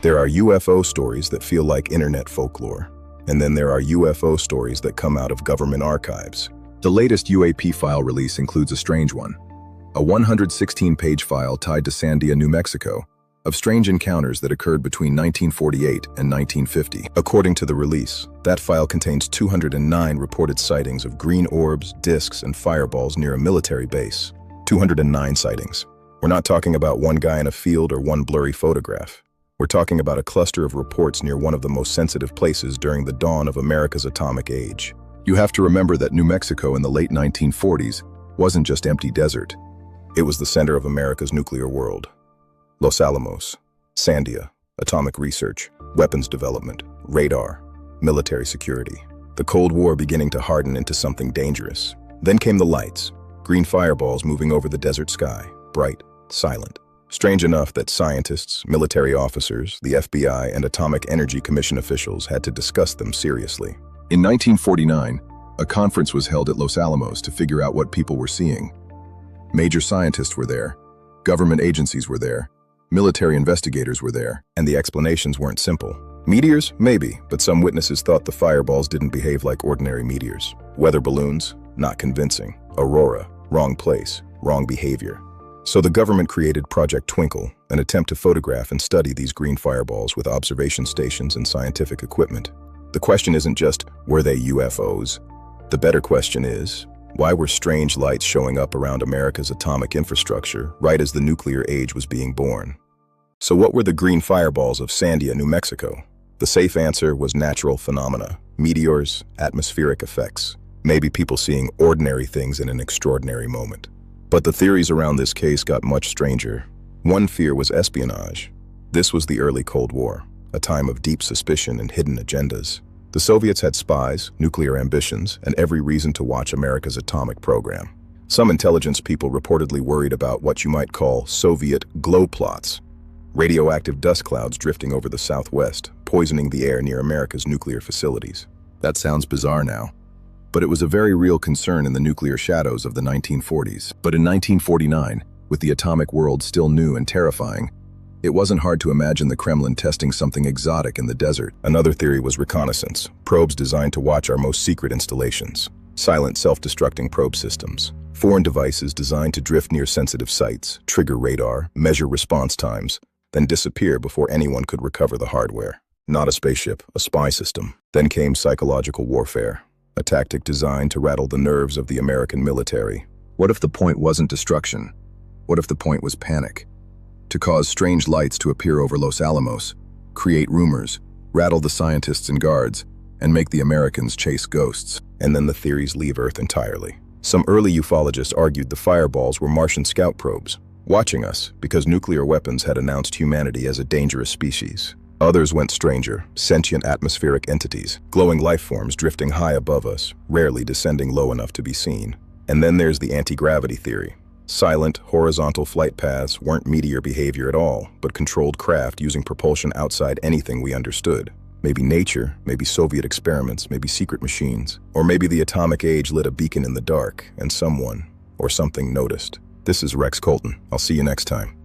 There are UFO stories that feel like internet folklore, and then there are UFO stories that come out of government archives. The latest UAP file release includes a strange one, a 116-page file tied to Sandia, New Mexico, of strange encounters that occurred between 1948 and 1950. According to the release, that file contains 209 reported sightings of green orbs, disks, and fireballs near a military base. 209 sightings. We're not talking about one guy in a field or one blurry photograph. We're talking about a cluster of reports near one of the most sensitive places during the dawn of America's atomic age. You have to remember that New Mexico in the late 1940s wasn't just empty desert. It was the center of America's nuclear world. Los Alamos, Sandia, atomic research, weapons development, radar, military security. The Cold War beginning to harden into something dangerous. Then came the lights, green fireballs moving over the desert sky, bright, silent. Strange enough that scientists, military officers, the FBI, and Atomic Energy Commission officials had to discuss them seriously. In 1949, a conference was held at Los Alamos to figure out what people were seeing. Major scientists were there, government agencies were there, military investigators were there. And the explanations weren't simple. Meteors? Maybe, but some witnesses thought the fireballs didn't behave like ordinary meteors. Weather balloons? Not convincing. Aurora? Wrong place, wrong behavior. So the government created Project Twinkle, an attempt to photograph and study these green fireballs with observation stations and scientific equipment. The question isn't just, were they UFOs? The better question is, why were strange lights showing up around America's atomic infrastructure right as the nuclear age was being born? So what were the green fireballs of Sandia, New Mexico? The safe answer was natural phenomena, meteors, atmospheric effects, maybe people seeing ordinary things in an extraordinary moment. But the theories around this case got much stranger. One fear was espionage. This was the early Cold War, a time of deep suspicion and hidden agendas. The Soviets had spies, nuclear ambitions, and every reason to watch America's atomic program. Some intelligence people reportedly worried about what you might call Soviet glow plots, radioactive dust clouds drifting over the southwest, poisoning the air near America's nuclear facilities. That sounds bizarre now, but it was a very real concern in the nuclear shadows of the 1940s. But in 1949, with the atomic world still new and terrifying, it wasn't hard to imagine the Kremlin testing something exotic in the desert. Another theory was reconnaissance, probes designed to watch our most secret installations. Silent, self-destructing probe systems. Foreign devices designed to drift near sensitive sites, trigger radar, measure response times, then disappear before anyone could recover the hardware. Not a spaceship, a spy system. Then came psychological warfare, a tactic designed to rattle the nerves of the American military. What if the point wasn't destruction? What if the point was panic? To cause strange lights to appear over Los Alamos, create rumors, rattle the scientists and guards, and make the Americans chase ghosts. And then the theories leave Earth entirely. Some early ufologists argued the fireballs were Martian scout probes, watching us because nuclear weapons had announced humanity as a dangerous species. Others went stranger, sentient atmospheric entities, glowing life forms drifting high above us, rarely descending low enough to be seen. And then there's the anti-gravity theory. Silent, horizontal flight paths weren't meteor behavior at all, but controlled craft using propulsion outside anything we understood. Maybe nature, maybe Soviet experiments, maybe secret machines. Or maybe the atomic age lit a beacon in the dark, and someone, or something noticed. This is Rex Colton. I'll see you next time.